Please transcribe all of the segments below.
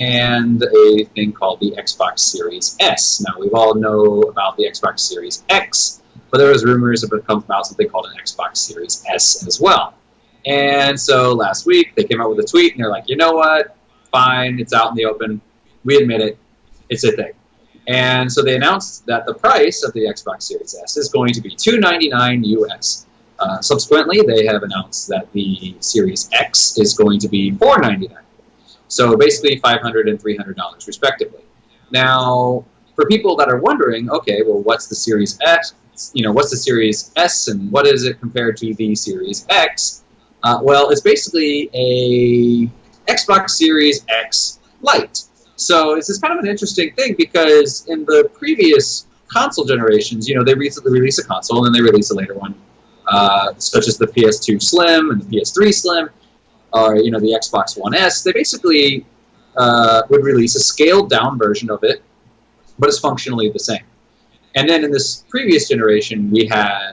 and a thing called the Xbox Series S. Now, we all know about the Xbox Series X, but there was rumors about something called an Xbox Series S as well. And so last week, they came out with a tweet, and they're like, you know what? Fine, it's out in the open. We admit it. It's a thing. And so they announced that the price of the Xbox Series S is going to be $299 US. Subsequently, they have announced that the Series X is going to be $499. So basically $500 and $300 respectively. Now, for people that are wondering, okay, well, what's the Series X? What's the Series S, and what is it compared to the Series X? Well, it's basically a Xbox Series X Lite. So this is kind of an interesting thing because in the previous console generations, they recently release a console and then they release a later one, such as the PS2 Slim and the PS3 Slim, or the Xbox One S. They basically would release a scaled-down version of it, but it's functionally the same. And then in this previous generation, we had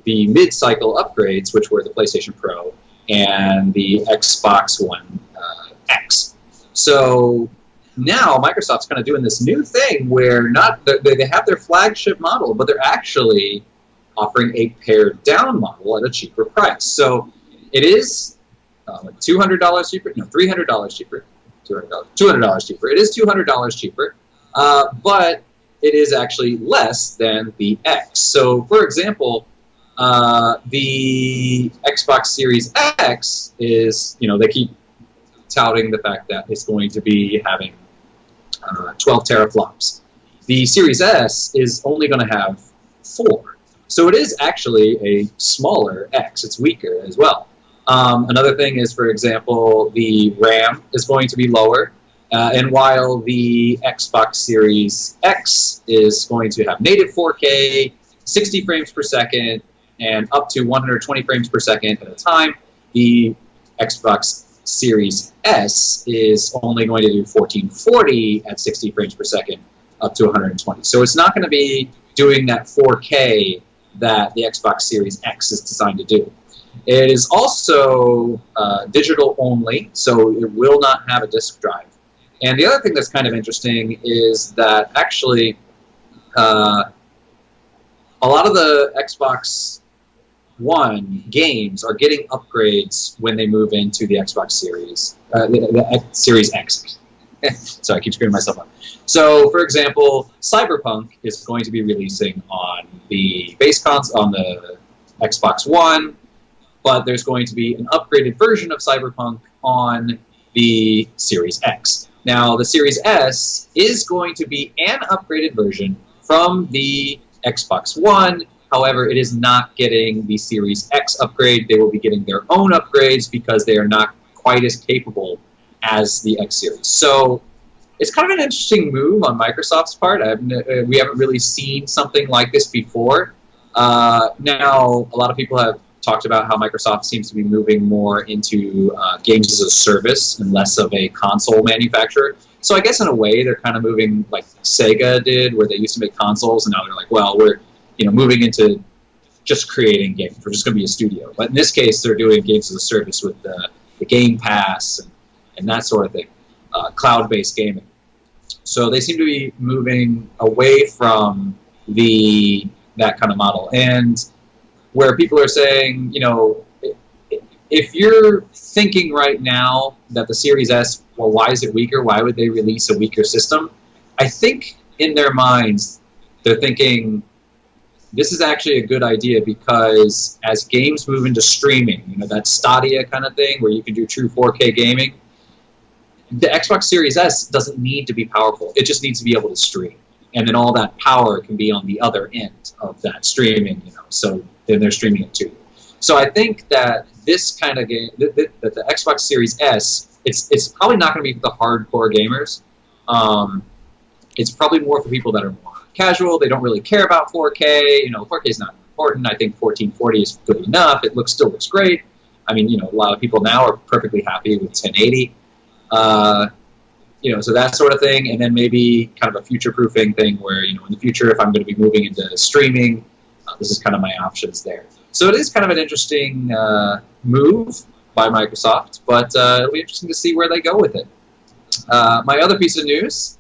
the mid-cycle upgrades, which were the PlayStation Pro and the Xbox One X. So now Microsoft's kind of doing this new thing where they have their flagship model, but they're actually offering a pared-down model at a cheaper price. So it is $200 cheaper? No, $300 cheaper. $200 cheaper. It is $200 cheaper, but it is actually less than the X. So, for example, the Xbox Series X is, they keep touting the fact that it's going to be having 12 teraflops. The Series S is only going to have 4. So it is actually a smaller X. It's weaker as well. Another thing is, for example, the RAM is going to be lower. And while the Xbox Series X is going to have native 4K, 60 frames per second, and up to 120 frames per second at a time, the Xbox Series S is only going to do 1440 at 60 frames per second, up to 120. So it's not going to be doing that 4K that the Xbox Series X is designed to do. It is also digital only, so it will not have a disk drive. And the other thing that's kind of interesting is that actually a lot of the Xbox One games are getting upgrades when they move into the Xbox Series, the Series X. Sorry, I keep screwing myself up. So, for example, Cyberpunk is going to be releasing on the base console, on the Xbox One, but there's going to be an upgraded version of Cyberpunk on the Series X. Now, the Series S is going to be an upgraded version from the Xbox One. However, it is not getting the Series X upgrade. They will be getting their own upgrades because they are not quite as capable as the X Series. So it's kind of an interesting move on Microsoft's part. We haven't really seen something like this before. Now, a lot of people have talked about how Microsoft seems to be moving more into games as a service and less of a console manufacturer. So I guess in a way they're kind of moving like Sega did, where they used to make consoles, and now they're like, well, we're moving into just creating games. We're just going to be a studio. But in this case, they're doing games as a service with the Game Pass and that sort of thing, cloud-based gaming. So they seem to be moving away from that kind of model. And where people are saying, if you're thinking right now that the Series S, well, why is it weaker? Why would they release a weaker system? I think in their minds, they're thinking, this is actually a good idea because as games move into streaming, that Stadia kind of thing where you can do true 4K gaming, the Xbox Series S doesn't need to be powerful. It just needs to be able to stream. And then all that power can be on the other end of that streaming, so then they're streaming it too. So I think that this kind of game, that the Xbox Series S, it's probably not going to be for the hardcore gamers. It's probably more for people that are more casual. They don't really care about 4K. 4K is not important. I think 1440 is good enough. It still looks great. I mean, a lot of people now are perfectly happy with 1080. So that sort of thing, and then maybe kind of a future-proofing thing where, in the future, if I'm going to be moving into streaming, this is kind of my options there. So it is kind of an interesting move by Microsoft, but it'll be interesting to see where they go with it. My other piece of news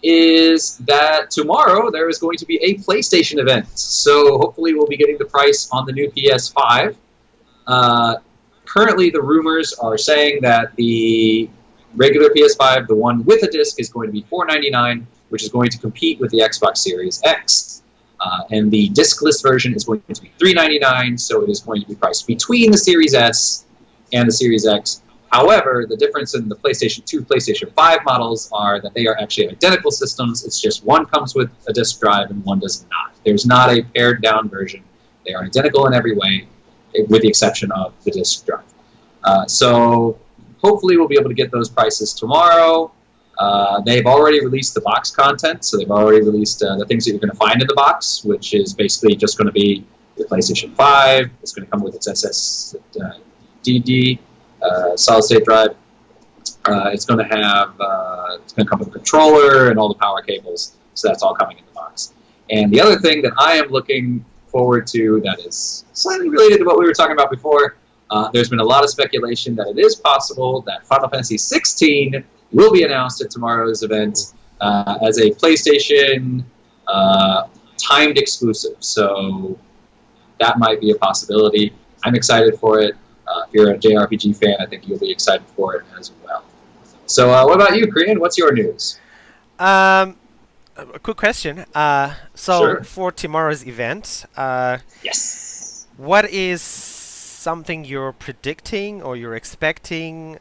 is that tomorrow there is going to be a PlayStation event. So hopefully we'll be getting the price on the new PS5. Currently, the rumors are saying that the regular PS5, the one with a disc, is going to be $499, which is going to compete with the Xbox Series X. And the discless version is going to be $399, so it is going to be priced between the Series S and the Series X. However, the difference in the PlayStation 2, PlayStation 5 models are that they are actually identical systems. It's just one comes with a disk drive and one does not. There's not a pared down version. They are identical in every way, with the exception of the disk drive. So hopefully we'll be able to get those prices tomorrow. They've already released the box content, so they've already released the things that you're going to find in the box, which is basically just going to be your PlayStation 5. It's going to come with its SSD. Solid state drive. It's going to come with a controller and all the power cables, so that's all coming in the box. And the other thing that I am looking forward to that is slightly related to what we were talking about before, there's been a lot of speculation that it is possible that Final Fantasy 16 will be announced at tomorrow's event as a PlayStation timed exclusive. So that might be a possibility. I'm excited for it. If you're a JRPG fan, I think you'll be excited for it as well. So what about you, Korean? What's your news? A quick question. Sure. For tomorrow's event, Yes. what is something you're predicting or you're expecting?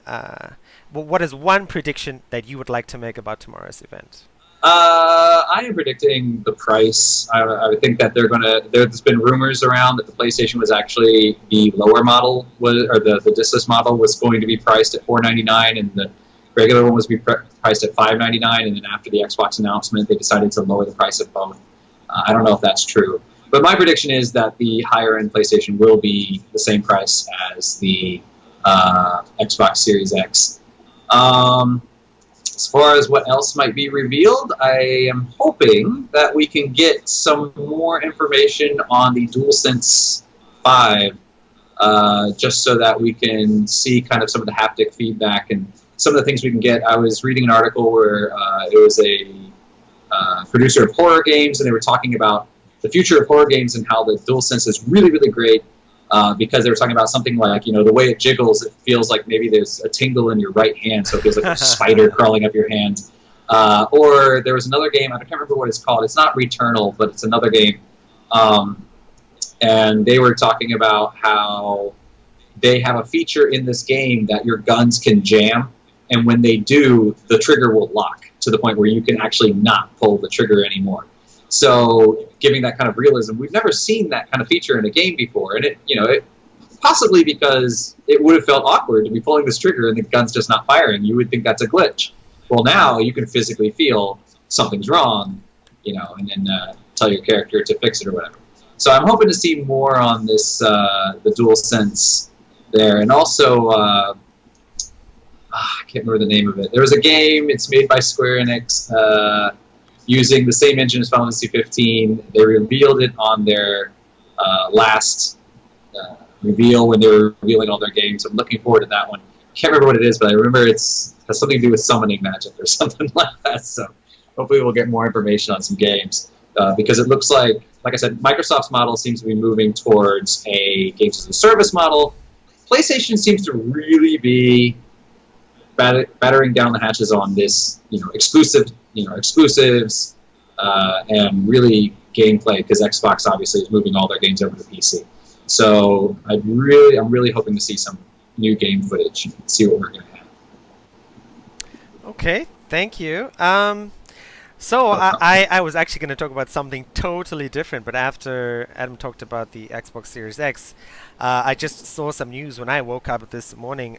What is one prediction that you would like to make about tomorrow's event? I am predicting the price. I think that there's been rumors around that the PlayStation was actually the lower model, or the discless model was going to be priced at $499, and the regular one was priced at $599, and then after the Xbox announcement, they decided to lower the price of both. I don't know if that's true. But my prediction is that the higher-end PlayStation will be the same price as the Xbox Series X. As far as what else might be revealed, I am hoping that we can get some more information on the DualSense 5, just so that we can see kind of some of the haptic feedback and some of the things we can get. I was reading an article where it was a producer of horror games, and they were talking about the future of horror games and how the DualSense is really, really great. Because they were talking about something like, the way it jiggles, it feels like maybe there's a tingle in your right hand, so it feels like a spider crawling up your hand. Or there was another game, I can't remember what it's called. It's not Returnal, but it's another game. And they were talking about how they have a feature in this game that your guns can jam, and when they do, the trigger will lock to the point where you can actually not pull the trigger anymore. So, giving that kind of realism, we've never seen that kind of feature in a game before, and it possibly because it would have felt awkward to be pulling this trigger and the gun's just not firing. You would think that's a glitch. Well, now you can physically feel something's wrong, and then tell your character to fix it or whatever. So I'm hoping to see more on this, the DualSense there, and also I can't remember the name of it. There was a game. It's made by Square Enix. Using the same engine as Final Fantasy 15, they revealed it on their last reveal when they were revealing all their games. I'm looking forward to that one. Can't remember what it is, but I remember it has something to do with summoning magic or something like that. So hopefully we'll get more information on some games because it looks like I said, Microsoft's model seems to be moving towards a games as a service model. PlayStation seems to really be battering down the hatches on this, exclusives, and really gameplay, because Xbox obviously is moving all their games over to PC. So I'm really hoping to see some new game footage and see what we're going to have. Okay, thank you. So I was actually going to talk about something totally different, but after Adam talked about the Xbox Series X, I just saw some news when I woke up this morning.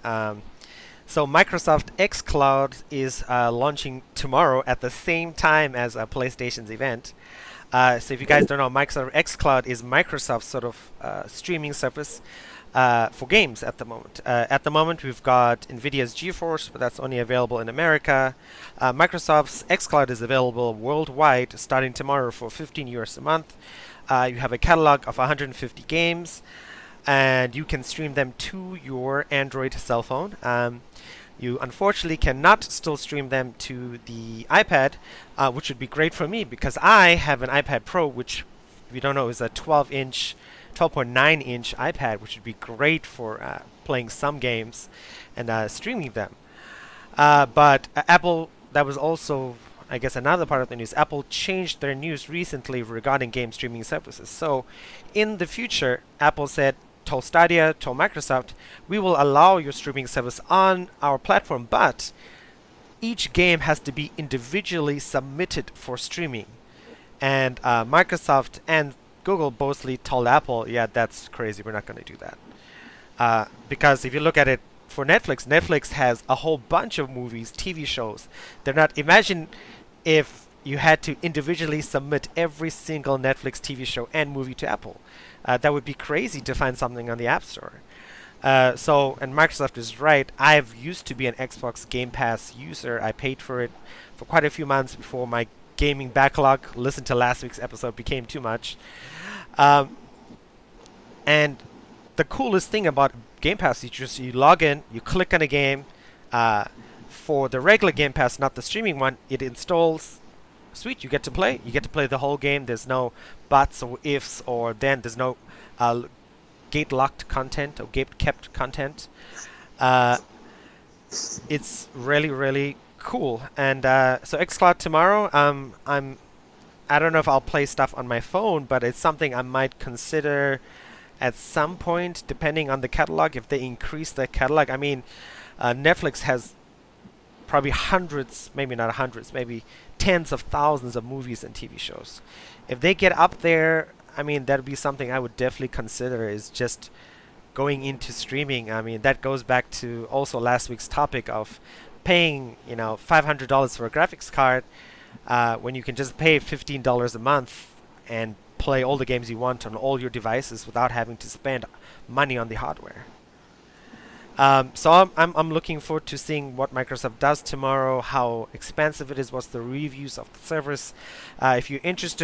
So Microsoft xCloud is launching tomorrow at the same time as PlayStation's event. So if you guys don't know, Microsoft xCloud is Microsoft's sort of streaming service for games at the moment. At the moment, we've got NVIDIA's GeForce, but that's only available in America. Microsoft's xCloud is available worldwide starting tomorrow for $15 a month. You have a catalog of 150 games, and you can stream them to your Android cell phone. You unfortunately cannot still stream them to the iPad, which would be great for me because I have an iPad Pro, which, if you don't know, is a 12-inch, 12.9-inch iPad, which would be great for playing some games and streaming them. But Apple, that was also, I guess, another part of the news. Apple changed their news recently regarding game streaming services. So, in the future, Apple told Stadia, told Microsoft, we will allow your streaming service on our platform, but each game has to be individually submitted for streaming. And Microsoft and Google bothly told Apple, yeah, that's crazy. We're not going to do that. Because if you look at it, for Netflix, Netflix has a whole bunch of movies, TV shows. They're not. Imagine if you had to individually submit every single Netflix TV show and movie to Apple. That would be crazy to find something on the App Store. And Microsoft is right. I've used to be an Xbox Game Pass user. I paid for it for quite a few months before my gaming backlog, listen to last week's episode, became too much. And the coolest thing about Game Pass is just you log in, you click on a game. For the regular Game Pass, not the streaming one, it installs. Sweet, you get to play. You get to play the whole game. There's no buts or ifs, or then there's no gate-locked content or gate-kept content. It's really, really cool. And so xCloud tomorrow, I don't know if I'll play stuff on my phone, but it's something I might consider at some point, depending on the catalog, if they increase the catalog. I mean, Netflix has probably hundreds, maybe not hundreds, maybe tens of thousands of movies and TV shows. If they get up there, I mean, that'd be something I would definitely consider, is just going into streaming. I mean, that goes back to also last week's topic of paying, $500 for a graphics card when you can just pay $15 a month and play all the games you want on all your devices without having to spend money on the hardware. So I'm looking forward to seeing what Microsoft does tomorrow, how expansive it is, what's the reviews of the service. If you're interested